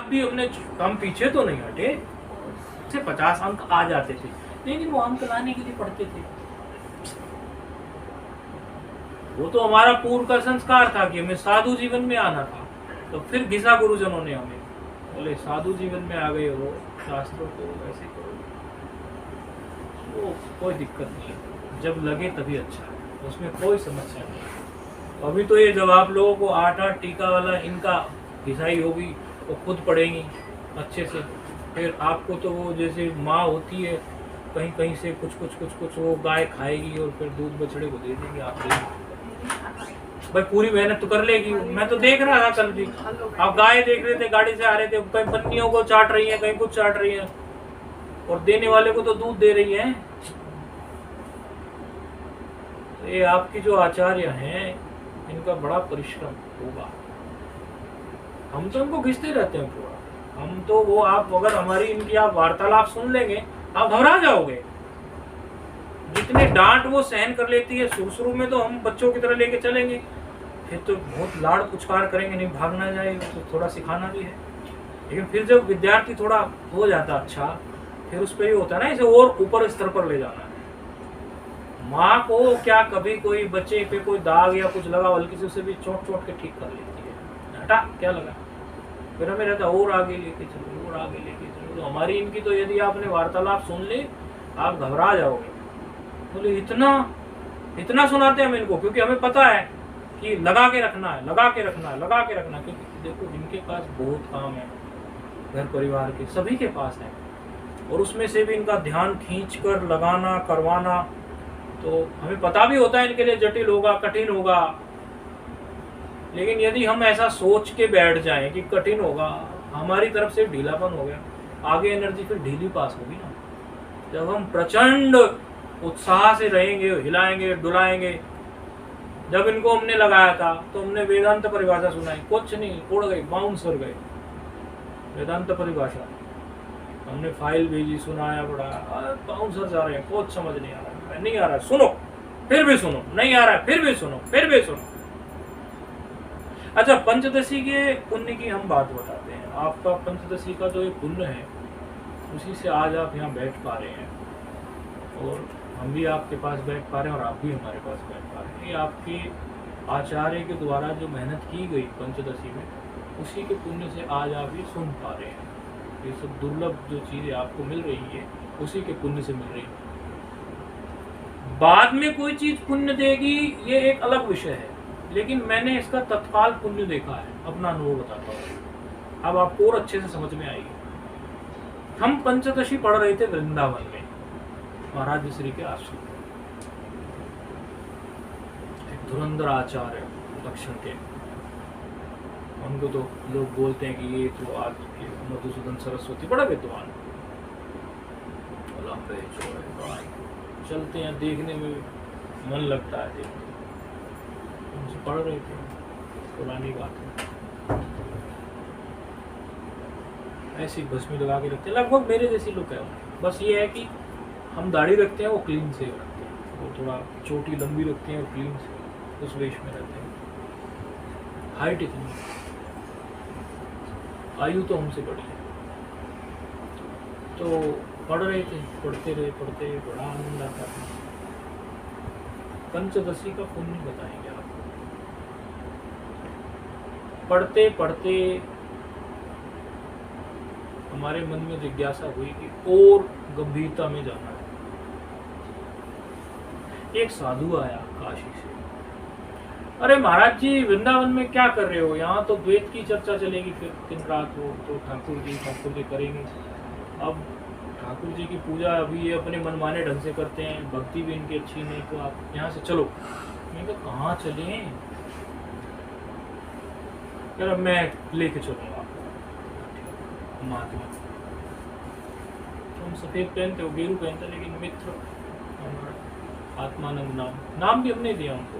बाद भी हम पीछे तो नहीं हटे, से 50 अंक आ जाते थे, लेकिन वो अंक लाने के लिए पढ़ते थे। वो तो हमारा पूर्व का संस्कार था कि हमें साधु जीवन में आना था। तो फिर घिसा गुरुजनों ने हमें, बोले साधु जीवन में आ गए हो, शास्त्रों को ऐसे करो, वो कोई दिक्कत नहीं है, जब लगे तभी अच्छा है, उसमें कोई समस्या नहीं। अभी तो ये जब आप लोगों को 8-8 टीका वाला इनका घिसाई होगी, वो खुद पढ़ेंगी अच्छे से, फिर आपको तो वो जैसे माँ होती है कहीं कहीं से कुछ वो गाय खाएगी और फिर दूध बछड़े को दे देगी, आप देंगे भाई, पूरी मेहनत तो कर लेगी। मैं तो देख रहा था कल भी, आप गाय देख रहे थे, गाड़ी से आ रहे थे, कहीं पन्नियों को चाट रही है, कहीं कुछ चाट रही है, और देने वाले को तो दूध दे रही है। तो ये आपकी जो आचार्य हैं, इनका बड़ा परिश्रम होगा। हम तो इनको घिसते रहते हैं पूरा, हम तो वो, आप अगर हमारी इनकी आप वार्तालाप सुन लेंगे, आप घबरा जाओगे। जितने डांट वो सहन कर लेती है, शुरू में तो हम बच्चों की तरह लेके चलेंगे, फिर तो बहुत लाड़ पुचकार करेंगे, नहीं भागना जाएगा, तो थोड़ा सिखाना भी है। लेकिन फिर जब विद्यार्थी थोड़ा हो जाता अच्छा, फिर उस पर ये होता है ना, इसे और ऊपर स्तर पर ले जाना है। माँ को क्या कभी कोई बच्चे पे कोई दाग या कुछ लगा, हल्की से उसे भी चोट के ठीक कर लेती है, हटा क्या लगा, फिर हमें रहता और आगे लेके चलो, और आगे लेके चलो। तो हमारी इनकी तो यदि आपने वार्तालाप सुन ले, आप घबरा जाओगे। बोले इतना सुनाते हैं हम इनको, क्योंकि हमें पता है कि लगा के रखना है, लगा के रखना है, लगा के रखना है। क्योंकि देखो इनके पास बहुत काम है, घर परिवार के सभी के पास है, और उसमें से भी इनका ध्यान खींच कर लगाना करवाना, तो हमें पता भी होता है इनके लिए जटिल होगा, कठिन होगा। लेकिन यदि हम ऐसा सोच के बैठ जाएं कि कठिन होगा, हमारी तरफ से ढीलापन हो गया, आगे एनर्जी फिर ढीली पास होगी ना। जब हम प्रचंड उत्साह से रहेंगे, हिलाएंगे डुलाएंगे। जब इनको हमने लगाया था तो हमने वेदांत परिभाषा सुनाई, कुछ नहीं, उड़ गई, बाउंस कर गए। वेदांत परिभाषा हमने फाइल भेजी, सुनाया, पढ़ाया, बाउंसर जा रहे हैं, कुछ समझ नहीं आ रहा है, नहीं आ रहा है, सुनो, फिर भी सुनो, नहीं आ रहा है, फिर भी सुनो, फिर भी सुनो। अच्छा, पंचदशी के पुण्य की हम बात बताते हैं। आपका पंचदशी का जो ये पुण्य है, उसी से आज आप यहाँ बैठ पा रहे हैं, और हम भी आपके पास बैठ पा रहे हैं, और आप भी हमारे पास बैठ पा रहे हैं। ये आपके आचार्य के द्वारा जो मेहनत की गई पंचदशी में, उसी के पुण्य से आज आप ये सुन पा रहे हैं। ये सब दुर्लभ जो चीज़ें आपको मिल रही है, उसी के पुण्य से मिल रही है। बाद में कोई चीज़ पुण्य देगी, ये एक अलग विषय है, लेकिन मैंने इसका तत्काल पुण्य देखा है, अपना अनुभव बताता हूँ, अब आपको और अच्छे से समझ में आएगी। हम पंचदशी पढ़ रहे थे वृंदावन में, महाराज श्री के आश्रम। एक धुरंधर आचार्य दक्षिण के, उनको तो लोग बोलते हैं कि ये तो आज के मधुसूदन सरस्वती, बड़ा विद्वान, लंबे चौड़े चलते हैं, देखने में मन लगता है, देखते उनसे पढ़ रहे थे, पुरानी बात है। ऐसी भस्मी लगा के रखते हैं, लगभग मेरे जैसी लुक है। बस ये है कि हम दाढ़ी रखते हैं, वो क्लीन से रखते हैं, वो थोड़ा छोटी लंबी रखते हैं, और क्लीन से उस वेश में रहते हैं। हाइट इतनी, आयु तो हमसे बड़ी है। तो पढ़ रहे थे, पढ़ते रहे, बड़ा आनंद आता था। पंचदशी का पुण्य बताएंगे आपको। पढ़ते पढ़ते हमारे मन में जिज्ञासा हुई कि और गंभीरता में जाना है। एक साधु आया काशी से, अरे महाराज जी वृंदावन में क्या कर रहे हो, यहाँ तो द्वैत की चर्चा चलेगी, फिर दिन रात हो तो ठाकुर जी करेंगे। अब ठाकुर जी की पूजा अभी ये अपने मनमाने ढंग से करते हैं, भक्ति भी इनकी अच्छी नहीं, तो आप यहाँ से चलो। मैं कहा कहाँ चले, यार मैं लेके चलूँगा आपको महात्मा। हम सफ़ेद पहनते, वो गेरू पहनते, लेकिन मित्र आत्मानंद नाम भी हमने दिया उनको।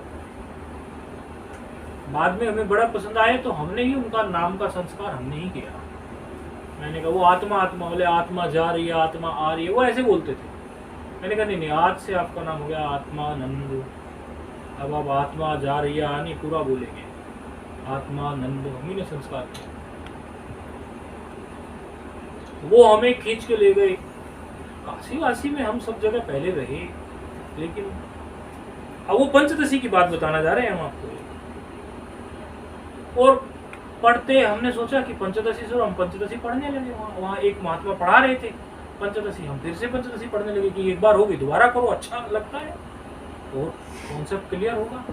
बाद में हमें बड़ा पसंद आया, तो हमने ही उनका नाम का संस्कार हमने ही किया। मैंने कहा वो आत्मा बोले, आत्मा जा रही है, आत्मा आ रही है, वो ऐसे बोलते थे। मैंने कहा नहीं, आज से आपका नाम हो गया आत्मानंद। अब आप आत्मा जा रही है आनी पूरा बोलेंगे, आत्मानंद। हम ही ने संस्कार किया। वो हमें खींच के ले गए। काशी वासी में हम सब जगह पहले रहे, लेकिन अब वो पंचदशी की बात बताना जा रहे हैं हम आपको। और पढ़ते हमने सोचा कि पंचदशी से हम पंचदशी पढ़ने लगे। वहाँ एक महात्मा पढ़ा रहे थे पंचदशी, हम फिर से पंचदशी पढ़ने लगे कि एक बार होगी दोबारा करो, अच्छा लगता है और कॉन्सेप्ट क्लियर होगा।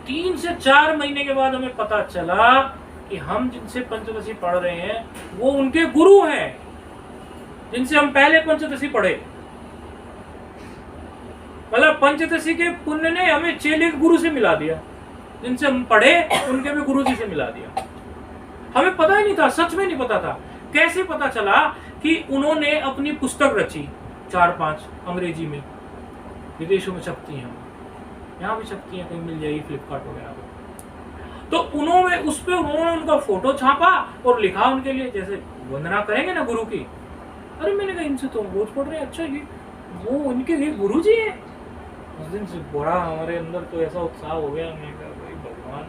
3 से 4 महीने के बाद हमें पता चला कि हम जिनसे पंचदशी पढ़ रहे हैं वो उनके गुरु हैं जिनसे हम पहले पंचदशी पढ़े। मतलब पंचदशी के पुण्य ने हमें चेले के गुरु से मिला दिया, जिनसे हम पढ़े उनके भी गुरु जी से मिला दिया। हमें पता ही नहीं था, सच में नहीं पता था। कैसे पता चला कि उन्होंने अपनी पुस्तक रची 4-5 अंग्रेजी में, विदेशों में छपती हैं, यहाँ भी छपती हैं, कहीं मिल जाएगी फ्लिपकार्ट वगैरह पर। तो उन्होंने उस पर उन्होंने उनका फोटो छापा और लिखा उनके लिए, जैसे वंदना करेंगे ना गुरु की। अरे मैंने कहा इनसे तो रोज पढ़ रहे हैं, अच्छा ये वो उनके लिए गुरु जी है। उस दिन से बड़ा हमारे अंदर तो ऐसा उत्साह हो गया, मैंने कहा भाई भगवान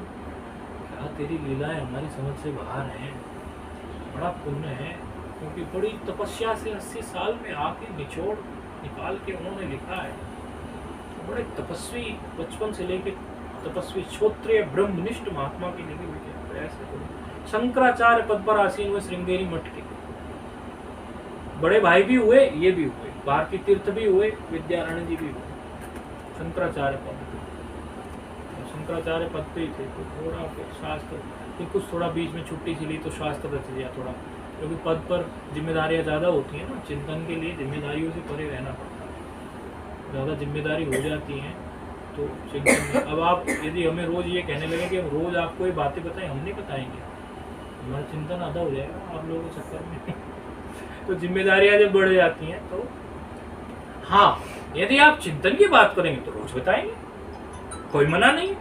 क्या तेरी लीलाएं हमारी समझ से बाहर हैं, बड़ा पुण्य है। क्योंकि बड़ी तपस्या से 80 साल में आके निचोड़ निकाल के उन्होंने लिखा है। तो बड़े तपस्वी, बचपन से लेके तपस्वी क्षोत्रिय ब्रह्मनिष्ठ महात्मा की लिखी हुई है प्रयास है। शंकराचार्य पद पर आसीन हुए श्रृंगेरी मठ के बड़े भाई भी हुए, ये भी हुए, बाहर की तीर्थ भी हुए, विद्यारायण जी भी हुए। शंकराचार्य पद पे ही थे। तो थोड़ा फिर शास्त्र फिर कुछ थोड़ा बीच में छुट्टी सी ली तो शास्त्र रच दिया थोड़ा, क्योंकि पद पर जिम्मेदारियां ज़्यादा होती हैं ना, चिंतन के लिए जिम्मेदारियों से परे रहना पड़ता है, ज़्यादा जिम्मेदारी हो जाती हैं तो चिंतन में। अब आप यदि हमें रोज़ ये कहने लगे कि हम रोज़ आपको ये बातें बताएं, हम नहीं बताएंगे, हमारा चिंतन आधा हो जाएगा आप लोगों के चक्कर में। तो जिम्मेदारियां जब बढ़ जाती हैं तो हाँ, यदि आप चिंतन की बात करेंगे तो रोज बताएंगे, कोई मना नहीं।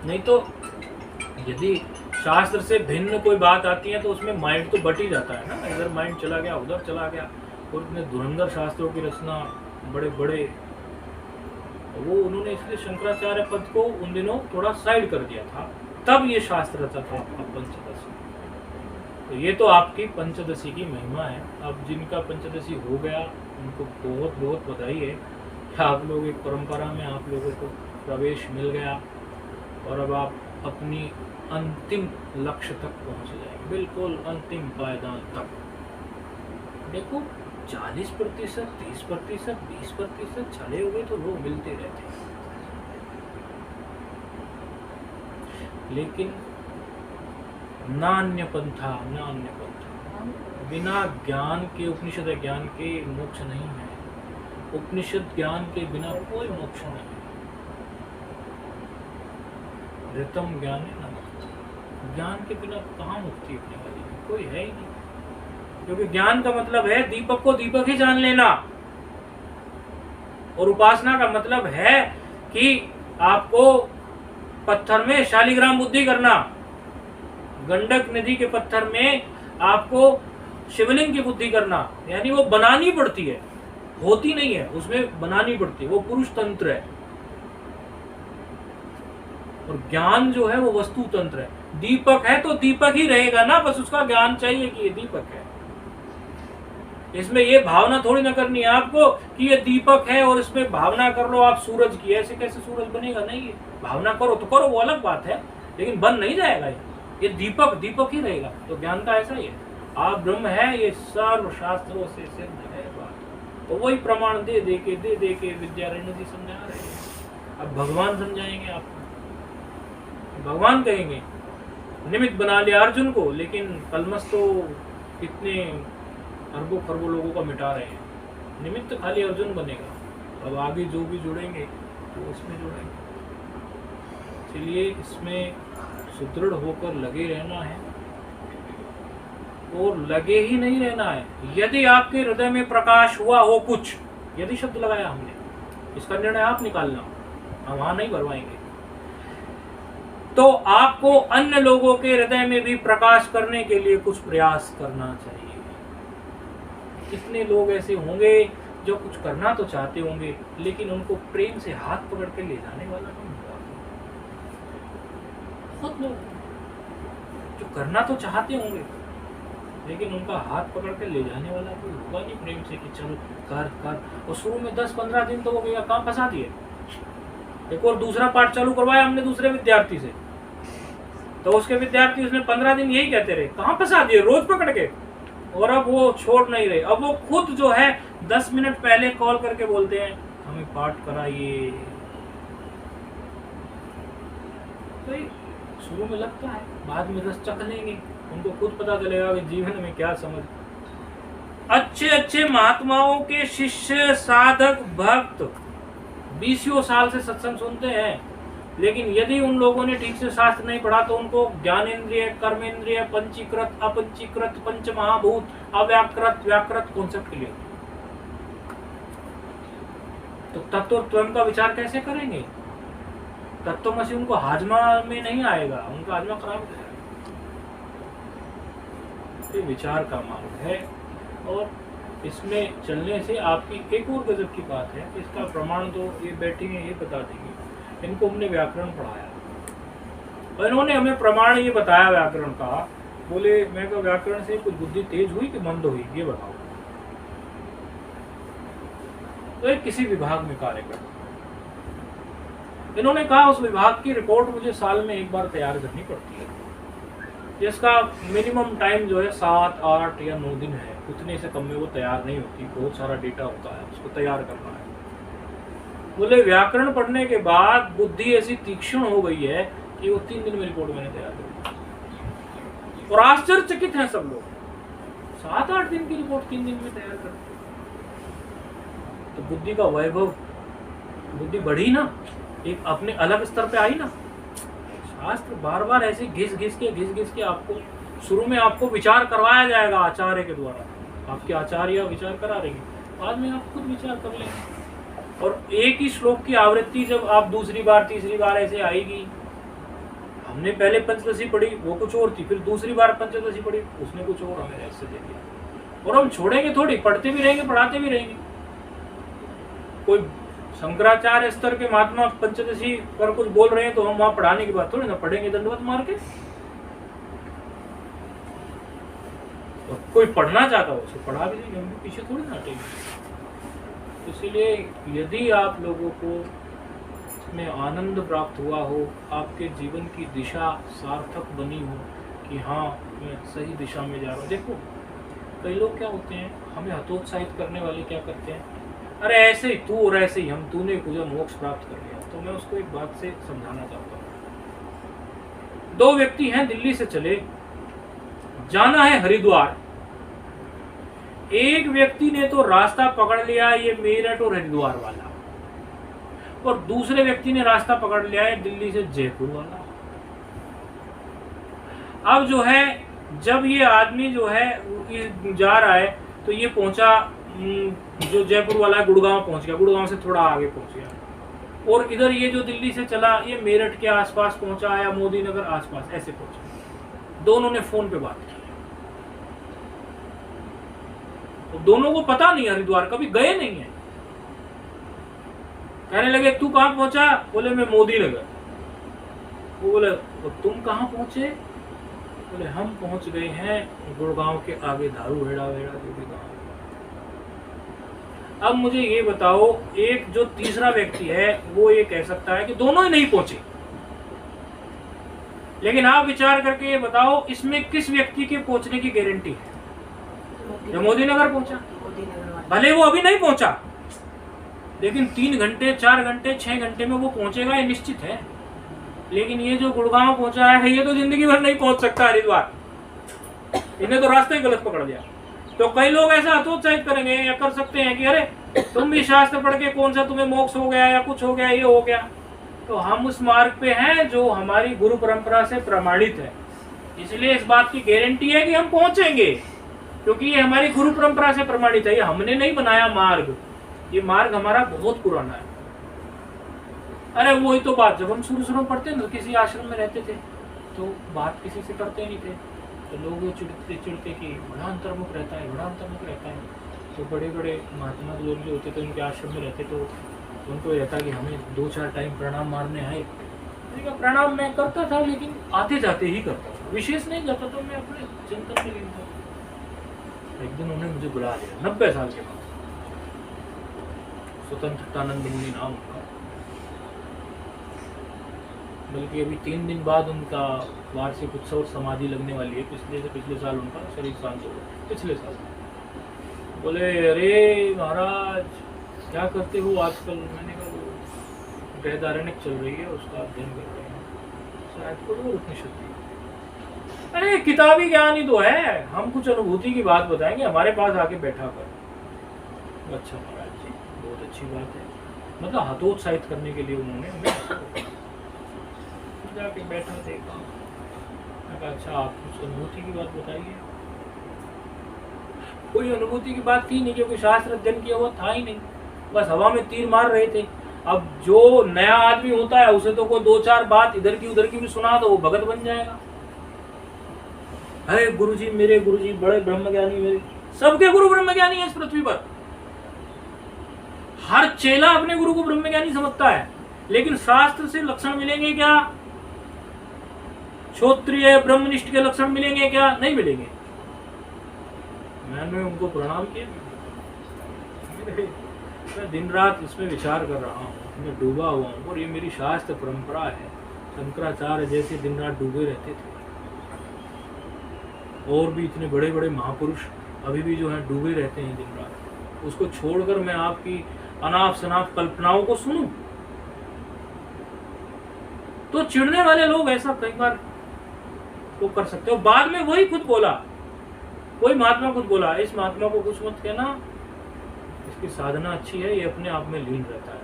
नहीं तो यदि शास्त्र से भिन्न कोई बात आती है तो उसमें माइंड तो बट ही जाता है ना, इधर माइंड चला गया उधर चला गया। और इतने धुरंधर शास्त्रों की रचना बड़े बड़े, वो उन्होंने इसलिए शंकराचार्य पद को उन दिनों थोड़ा साइड कर दिया था, तब ये शास्त्र रचा था पंचदशी। तो ये तो आपकी पंचदशी की महिमा है। अब जिनका पंचदशी हो गया उनको बहुत बहुत बधाई है कि आप लोग एक परंपरा में आप लोगों को प्रवेश मिल गया और अब आप अपनी अंतिम लक्ष्य तक पहुंच जाएंगे, बिल्कुल अंतिम पायदान तक। देखो 40%, 30%, 20% चले हुए तो लोग मिलते रहते हैं, लेकिन नान्य पंथा बिना ज्ञान के, उपनिषद ज्ञान के मोक्ष नहीं है। उपनिषद ज्ञान के बिना कोई मोक्ष नहीं है। ऋतम ज्ञान है ना, ज्ञान के बिना कहाँ मुक्ति होने वाली है, कोई है ही नहीं। क्योंकि ज्ञान का मतलब है दीपक को दीपक ही जान लेना, और उपासना का मतलब है कि आपको पत्थर में शालिग्राम बुद्धि करना, गंडक नदी के पत्थर में आपको शिवलिंग की बुद्धि करना, यानी वो बनानी पड़ती है, होती नहीं है, उसमें बनानी पड़ती है, वो पुरुष तंत्र है। और ज्ञान जो है वो वस्तु तंत्र है। दीपक है तो दीपक ही रहेगा ना, बस उसका ज्ञान चाहिए कि ये दीपक है। इसमें ये भावना थोड़ी ना करनी है आपको कि ये दीपक है और इसमें भावना कर लो आप सूरज की, ऐसे कैसे सूरज बनेगा? नहीं, है भावना करो तो करो, वो अलग बात है, लेकिन बन नहीं जाएगा ये दीपक दीपक ही रहेगा। तो ज्ञान का ऐसा ही है, आप ब्रह्म है, ये सर्व शास्त्रों से सिद्ध है बात। तो वही प्रमाण दे दे के विद्यारण्य जी समझा रहे हैं। अब भगवान समझाएंगे आपको, भगवान कहेंगे निमित्त बना लिया अर्जुन को, लेकिन कलमस तो कितने अरबों खरबों लोगों का मिटा रहे हैं, निमित्त खाली अर्जुन बनेगा। अब आगे जो भी जुड़ेंगे तो उसमें जुड़ेंगे। इसलिए इसमें सुदृढ़ होकर लगे रहना है, और लगे ही नहीं रहना है। यदि आपके हृदय में प्रकाश हुआ हो कुछ, यदि शब्द लगाया हमने, इसका निर्णय आप निकालना, हम वहां नहीं भरवाएंगे। तो आपको अन्य लोगों के हृदय में भी प्रकाश करने के लिए कुछ प्रयास करना चाहिए। कितने लोग ऐसे होंगे जो कुछ करना तो चाहते होंगे, लेकिन उनको प्रेम से हाथ पकड़ के ले जाने वाला नहीं होगा। बहुत लोग जो करना तो चाहते होंगे, लेकिन उनका हाथ पकड़ के ले जाने वाला कोई होगा नहीं प्रेम से कि चलो कर कर। और शुरू में 10-15 दिन तो वो भैया काम फंसा दिए। एक और दूसरा पार्ट चालू करवाया हमने दूसरे विद्यार्थी से, तो उसके विद्यार्थी उसने 15 दिन यही कहते रहे, कहाँ फंसा दिए रोज पकड़ के, और अब वो छोड़ नहीं रहे। अब वो खुद जो है 10 मिनट पहले कॉल करके बोलते हैं हमें पाठ कराइए। तो शुरू में लगता है, बाद में रस चख लेंगे, उनको खुद पता चलेगा कि जीवन में क्या समझ। अच्छे अच्छे महात्माओं के शिष्य साधक भक्त 20 साल से सत्संग सुनते हैं, लेकिन यदि उन लोगों ने ठीक से शास्त्र नहीं पढ़ा तो उनको ज्ञानेंद्रिय, कर्मेंद्रिय, पंचीकृत, अपंचीकृत, पंच महाभूत, अव्याकृत, व्याकृत कॉन्सेप्ट क्लियर। तो तत्व का विचार कैसे करेंगे? तत्वमसी उनको हाजमा में नहीं आएगा, उनका हाजमा खराब हो जाएगा। ये विचार का मार्ग है, और इसमें चलने से आपकी एक और गजब की बात है, इसका प्रमाण तो ये बैठेंगे ये बता देंगे। इनको हमने व्याकरण पढ़ाया और इन्होंने हमें प्रमाण ये बताया व्याकरण का। बोले मैं तो व्याकरण से कुछ बुद्धि तेज हुई कि मंद हुई, ये बताओ। तो एक किसी विभाग में कार्य करता, इन्होंने कहा उस विभाग की रिपोर्ट मुझे साल में एक बार तैयार करनी पड़ती है, जिसका मिनिमम टाइम जो है 7, 8 या 9 दिन है, उतने से कम में वो तैयार नहीं होती। बहुत सारा डेटा होता है, उसको तैयार करना है। बोले व्याकरण पढ़ने के बाद बुद्धि ऐसी तीक्ष्ण हो गई है कि वो 3 दिन में रिपोर्ट मैंने तैयार कर, और आश्चर्यचकित हैं सब लोग। 7-8 दिन की रिपोर्ट 3 दिन में तैयार कर, तो बुद्धि का वैभव, बुद्धि बढ़ी ना, एक अपने अलग स्तर पे आई ना। शास्त्र बार बार ऐसे घिस घिस के आपको शुरू में आपको विचार करवाया जाएगा आचार्य के द्वारा, आपके आचार्य विचार करा रहेंगे, बाद में आप खुद विचार कर लेंगे। और एक ही श्लोक की आवृत्ति जब आप दूसरी बार तीसरी बार ऐसे आएगी, हमने पहले पंचदशी पढ़ी वो कुछ और थी, फिर दूसरी बार पंचदशी पढ़ी उसने कुछ और हमें ऐसे दे दिया, और हम छोड़ेंगे थोड़ी, पढ़ते भी रहेंगे पढ़ाते भी रहेंगे। कोई शंकराचार्य स्तर के महात्मा पंचदशी पर कुछ बोल रहे हैं तो हम वहां पढ़ाने की बात थोड़ी ना, पढ़ेंगे दंडवत मार के। और कोई पढ़ना चाहता हो उसे पढ़ा भी नहीं, हम पीछे थोड़ी ना हटेंगे। इसीलिए यदि आप लोगों को में आनंद प्राप्त हुआ हो, आपके जीवन की दिशा सार्थक बनी हो कि हाँ मैं सही दिशा में जा रहा हूँ। देखो कई लोग क्या होते हैं, हमें हतोत्साहित करने वाले क्या करते हैं, अरे ऐसे ही तू और ऐसे ही हम, तूने पूजा मोक्ष प्राप्त कर लिया। तो मैं उसको एक बात से समझाना चाहता हूँ। 2 व्यक्ति हैं, दिल्ली से चले, जाना है हरिद्वार। एक व्यक्ति ने तो रास्ता पकड़ लिया ये मेरठ और हरिद्वार वाला, और दूसरे व्यक्ति ने रास्ता पकड़ लिया है दिल्ली से जयपुर वाला। अब जो है जब ये आदमी जो है जा रहा है तो ये पहुंचा, जो जयपुर वाला है गुड़गांव पहुंच गया, गुड़गांव से थोड़ा आगे पहुंच गया, और इधर ये जो दिल्ली से चला ये मेरठ के आसपास पहुंचा या मोदी नगर आसपास ऐसे पहुंचा। दोनों ने फोन पे बात की, तो दोनों को पता नहीं हरिद्वार, कभी गए नहीं है। कहने लगे तू कहां पहुंचा? बोले मैं मोदी नगर। वो बोले तुम कहां पहुंचे? बोले हम पहुंच गए हैं गुड़गांव के आगे धारूहेड़ा वेड़ा जो भी गाँव। अब मुझे ये बताओ, एक जो तीसरा व्यक्ति है वो ये कह सकता है कि दोनों ही नहीं पहुंचे, लेकिन आप विचार करके ये बताओ इसमें किस व्यक्ति के पहुंचने की गारंटी है? जो मोदी नगर पहुंचा, भले वो अभी नहीं पहुंचा, लेकिन 3 घंटे 4 घंटे 6 घंटे में वो पहुंचेगा, ये निश्चित है। लेकिन ये जो गुड़गांव पहुंचा है ये तो जिंदगी भर नहीं पहुंच सकता हरिद्वार, इन्हें तो रास्ते गलत पकड़ लिया। तो कई लोग ऐसा हतोत्साहित करेंगे या कर सकते हैं कि अरे तुम भी शास्त्र पढ़ के कौन सा तुम्हें मोक्ष हो गया या कुछ हो गया, ये हो गया। तो हम उस मार्ग पे हैं जो हमारी गुरु परंपरा से प्रमाणित है, इसलिए इस बात की गारंटी है कि हम पहुंचेंगे, क्योंकि ये हमारी गुरु परंपरा से प्रमाणित है। ये हमने नहीं बनाया मार्ग, ये मार्ग हमारा बहुत पुराना है। अरे वही तो बात, जब हम शुरू में पढ़ते ना, किसी आश्रम में रहते थे तो बात किसी से करते नहीं थे, तो लोग चिढ़ते कि बड़ा अंतर्मुख रहता है, बड़ा अंतर्मुख रहता है। तो बड़े बड़े महात्मा लोग जो होते थे उनके आश्रम में रहते, तो उनको रहता कि हमें 2-4 टाइम प्रणाम मारने आए। प्रणाम मैं करता था, लेकिन आते जाते ही करता था, विशेष नहीं करता, तो मैं अपने चिंतन में लीन था। एक दिन उन्होंने मुझे बुला लिया 90 साल के बाद, स्वतंत्रतानंद मुनि नाम उनका, बल्कि अभी 3 दिन बाद उनका वार्षिक उत्सव और समाधि लगने वाली है। पिछले साल उनका शरीर शांत हो गया, पिछले साल। बोले अरे महाराज क्या करते हो आजकल? मैंने कहा वो बृहदारण्यक चल रही है, उसका अध्ययन कर रहे हैं, शायद को उपनिषद। अरे किताबी ज्ञान ही तो है, हम कुछ अनुभूति की बात बताएंगे, हमारे पास आके बैठा कर। अच्छा महाराज जी बहुत अच्छी बात है, मतलब हतोत्साहित करने के लिए उन्होंने हमें जाके बैठा देखा। अच्छा आप कुछ अनुभूति की बात बताइए। कोई अनुभूति की बात थी नहीं, क्योंकि शास्त्र अध्ययन किया हुआ था ही नहीं, बस हवा में तीर मार रहे थे। अब जो नया आदमी होता है उसे तो कोई 2-4 बात इधर की उधर की भी सुना दो, वो भगत बन जाएगा। अरे गुरुजी मेरे गुरुजी बड़े ब्रह्मज्ञानी, मेरे सबके गुरु ब्रह्मज्ञानी है इस पृथ्वी पर। हर चेला अपने गुरु को ब्रह्मज्ञानी समझता है, लेकिन शास्त्र से लक्षण मिलेंगे क्या? क्षोत्रिय ब्रह्मनिष्ठ के लक्षण मिलेंगे क्या? नहीं मिलेंगे। मैंने उनको प्रणाम किया। मैं दिन रात इसमें विचार कर रहा हूँ, मैं डूबा हुआ हूँ, और ये मेरी शास्त्र परंपरा है। शंकराचार्य जैसे दिन रात डूबे रहते थे, और भी इतने बड़े बड़े महापुरुष अभी भी जो है डूबे रहते हैं दिन रात। उसको छोड़कर मैं आपकी अनाप शनाप कल्पनाओं को सुनूं? तो चिढ़ने वाले लोग ऐसा कई बार वो कर सकते हो। बाद में वही खुद बोला, कोई महात्मा खुद बोला, इस महात्मा को कुछ मत कहना, इसकी साधना अच्छी है, ये अपने आप में लीन रहता है।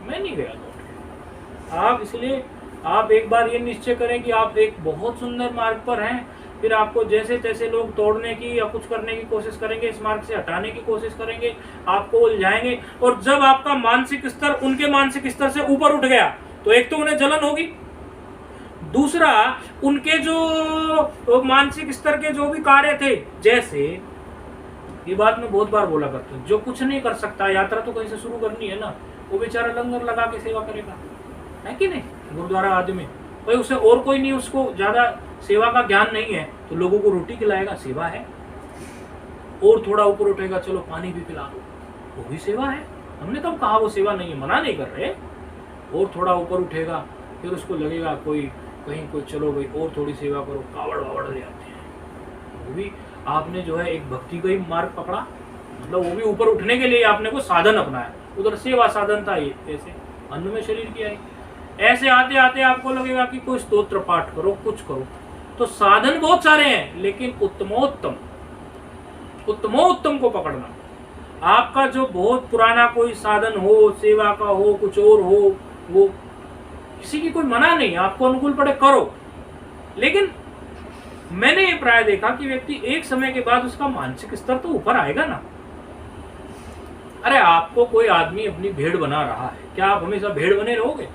मैं नहीं गया लौट। आप इसलिए आप एक बार ये निश्चय करें कि आप एक बहुत सुंदर मार्ग पर हैं, फिर आपको जैसे तैसे लोग तोड़ने की या कुछ करने की कोशिश करेंगे, इस मार्ग से हटाने की कोशिश करेंगे, आपको उलझाएंगे। और जब आपका मानसिक स्तर उनके मानसिक स्तर से ऊपर उठ गया, तो एक तो उन्हें जलन होगी, दूसरा उनके जो मानसिक स्तर के जो भी कार्य थे, जैसे ये बात मैं बहुत बार बोला करता हूँ, जो कुछ नहीं कर सकता, यात्रा तो कहीं से शुरू करनी है ना, वो बेचारा लंगर लगा के सेवा करेगा, है कि नहीं? गुरुद्वारा आदि में भाई उसे और कोई नहीं, उसको ज्यादा सेवा का ज्ञान नहीं है, तो लोगों को रोटी खिलाएगा, सेवा है। और थोड़ा ऊपर उठेगा, चलो पानी भी पिला दो, वो भी सेवा है। हमने कब कहा वो सेवा नहीं है, मना नहीं कर रहे। और थोड़ा ऊपर उठेगा, फिर उसको लगेगा कोई कहीं कोई चलो भाई और थोड़ी सेवा करो, कावड़ वावड़ ले आते हैं, वो भी आपने जो है एक भक्ति का ही मार्ग पकड़ा, मतलब वो भी ऊपर उठने के लिए आपने को साधन अपनाया। उधर सेवा साधन था, ये ऐसे अन्न में शरीर की आई। ऐसे आते आते आपको लगेगा कि कोई स्तोत्र पाठ करो, कुछ करो। तो साधन बहुत सारे हैं, लेकिन उत्तमोत्तम को पकड़ना। आपका जो बहुत पुराना कोई साधन हो, सेवा का हो, कुछ और हो, वो किसी की कोई मना नहीं, आपको अनुकूल पड़े करो। लेकिन मैंने ये प्राय देखा कि व्यक्ति एक समय के बाद उसका मानसिक स्तर तो ऊपर आएगा ना। अरे आपको कोई आदमी अपनी भेड़ बना रहा है, क्या आप हमेशा भेड़ बने रहोगे?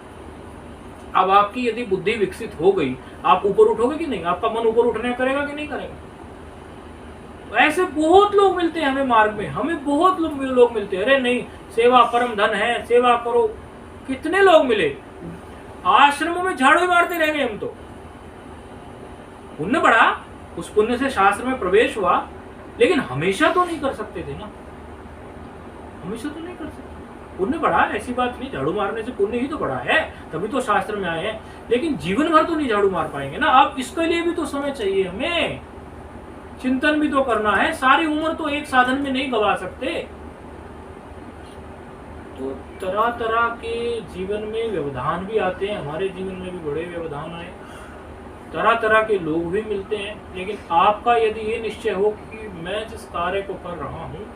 अब आपकी यदि बुद्धि विकसित हो गई, आप ऊपर उठोगे कि नहीं? आपका मन ऊपर उठने करेगा कि नहीं करेगा? ऐसे बहुत लोग मिलते हैं हमें मार्ग में, हमें बहुत लोग मिलते हैं। अरे नहीं, सेवा परम धन है, सेवा करो। कितने लोग मिले, आश्रमों में झाड़ू मारते रह गए हम तो। पुण्य बढ़ा, उस पुण्य से शास्त्र में प्रवेश हुआ, लेकिन हमेशा तो नहीं कर सकते थे ना, हमेशा तो नहीं कर सकते। पुण्य बढ़ा, ऐसी बात नहीं, झाड़ू मारने से पुण्य ही तो बढ़ा है, तभी तो शास्त्र में आए हैं। लेकिन जीवन भर तो नहीं झाड़ू मार पाएंगे ना। अब इसके लिए भी तो समय चाहिए, हमें चिंतन भी तो करना है। सारी उम्र तो एक साधन में नहीं गवा सकते। तो तरह तरह के जीवन में व्यवधान भी आते हैं, हमारे जीवन में भी बड़े व्यवधान आए, तरह तरह के लोग भी मिलते हैं। लेकिन आपका यदि ये निश्चय हो कि मैं जिस कार्य को कर रहा हूँ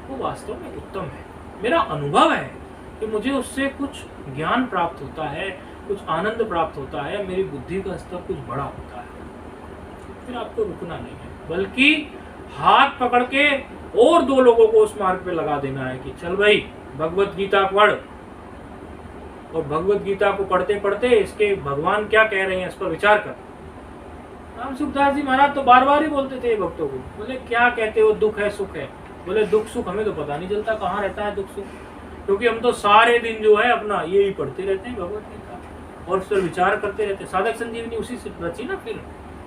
वो वास्तव में उत्तम है, मेरा अनुभव है कि मुझे उससे कुछ ज्ञान प्राप्त होता है, कुछ आनंद प्राप्त होता है, मेरी बुद्धि का स्तर कुछ बड़ा होता है, फिर आपको रुकना नहीं है, बल्कि हाथ पकड़ के और 2 लोगों को उस मार्ग पे लगा देना है कि चल भाई भगवत गीता पढ़। और भगवत गीता को पढ़ते पढ़ते इसके भगवान क्या कह रहे हैं इस पर विचार कर। राम सुखदास जी महाराज तो बार बार ही बोलते थे भक्तों को, बोले क्या कहते हो, दुख है सुख है? बोले दुख सुख हमें तो पता नहीं चलता कहाँ रहता है दुख सुख, क्योंकि हम तो सारे दिन जो है अपना ये ही पढ़ते रहते हैं भगवत गीता और उस पर विचार करते रहते हैं। साधक संजीवनी उसी से रची ना, फिर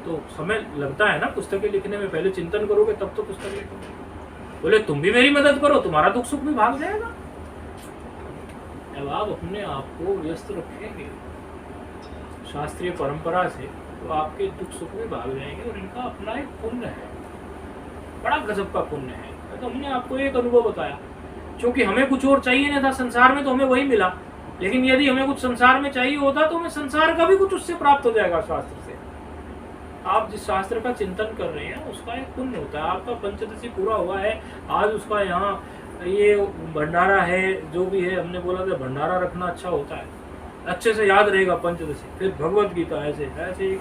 तो समय लगता है ना पुस्तकें लिखने में, पहले चिंतन करोगे तब तो पुस्तक लिखोगे। बोले तुम भी मेरी मदद करो, तुम्हारा दुख सुख भी भाग जाएगा। अब आप अपने आप को व्यस्त रखेंगे शास्त्रीय परंपरा से, तो आपके दुख सुख भी भाग जाएंगे। और इनका अपना एक पुण्य है, बड़ा गजब का पुण्य है। तो हमने आपको एक अनुभव बताया, क्योंकि हमें कुछ और चाहिए नहीं था संसार में, तो हमें वही मिला। लेकिन यदि हमें कुछ संसार में चाहिए होता तो हमें संसार का भी कुछ उससे प्राप्त हो जाएगा शास्त्र से। आप जिस शास्त्र का चिंतन कर रहे हैं उसका एक पुण्य होता है। आपका पंचदशी पूरा हुआ है, आज उसका यहाँ ये भंडारा है, जो भी है, हमने बोला था भंडारा रखना अच्छा होता है, अच्छे से याद रहेगा पंचदशी, फिर भगवत गीता, ऐसे ऐसे।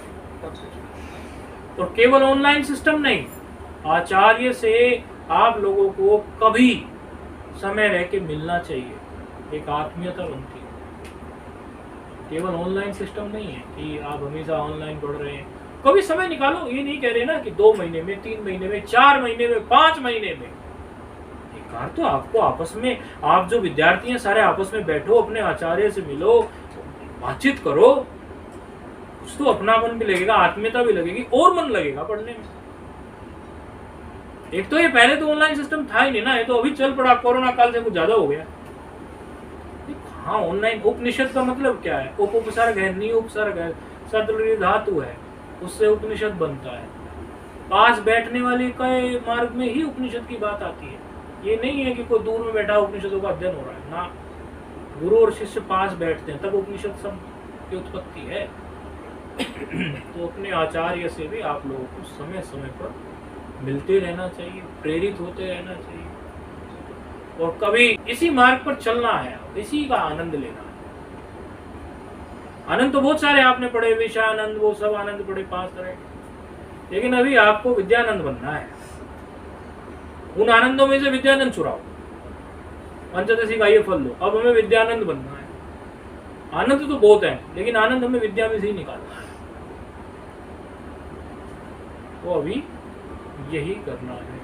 और केवल ऑनलाइन सिस्टम नहीं, आचार्य से आप लोगों को कभी समय रह के मिलना चाहिए, एक आत्मीयता बनती है। केवल ऑनलाइन सिस्टम नहीं है कि आप हमेशा ऑनलाइन पढ़ रहे हैं, कभी समय निकालो। ये नहीं कह रहे ना कि 2 महीने में, 3 महीने में, 4 महीने में, 5 महीने में एक बार तो आपको आपस में, आप जो विद्यार्थी हैं सारे आपस में बैठो, अपने आचार्य से मिलो, बातचीत करो, कुछ तो अपनापन भी लगेगा, आत्मीयता भी लगेगी और मन लगेगा पढ़ने में। एक तो ये पहले तो ऑनलाइन सिस्टम था ही नहीं ना, ये तो अभी चल पड़ा, कोरोना काल से कुछ ज्यादा हो गया। हाँ, ऑनलाइन उपनिषद का मतलब क्या है? उपसर्ग है, नी उपसर्ग है, सदृढ़ धातु है, उससे उपनिषद बनता है। पास बैठने वाले के मार्ग में ही उपनिषद की बात आती है। ये नहीं है कि कोई दूर में बैठा उपनिषदों का अध्ययन हो रहा है ना, गुरु और शिष्य पास बैठते हैं तब उपनिषद सब की उत्पत्ति है। तो अपने आचार्य से भी आप लोगों को समय समय पर मिलते रहना चाहिए, प्रेरित होते रहना चाहिए, और कभी इसी मार्ग पर चलना है, इसी का आनंद लेना है। आनंद तो बहुत सारे आपने पढ़े, विषयानंद, वो सब आनंद पढ़े 5 तरह के, लेकिन अभी आपको विद्यानंद बनना है। उन आनंदों में से विद्यानंद चुराओ, पंचदशी का ये फल लो, अब हमें विद्यानंद बनना है। आनंद तो बहुत है, लेकिन आनंद हमें विद्या में से ही निकालना है। तो अभी यही करना है।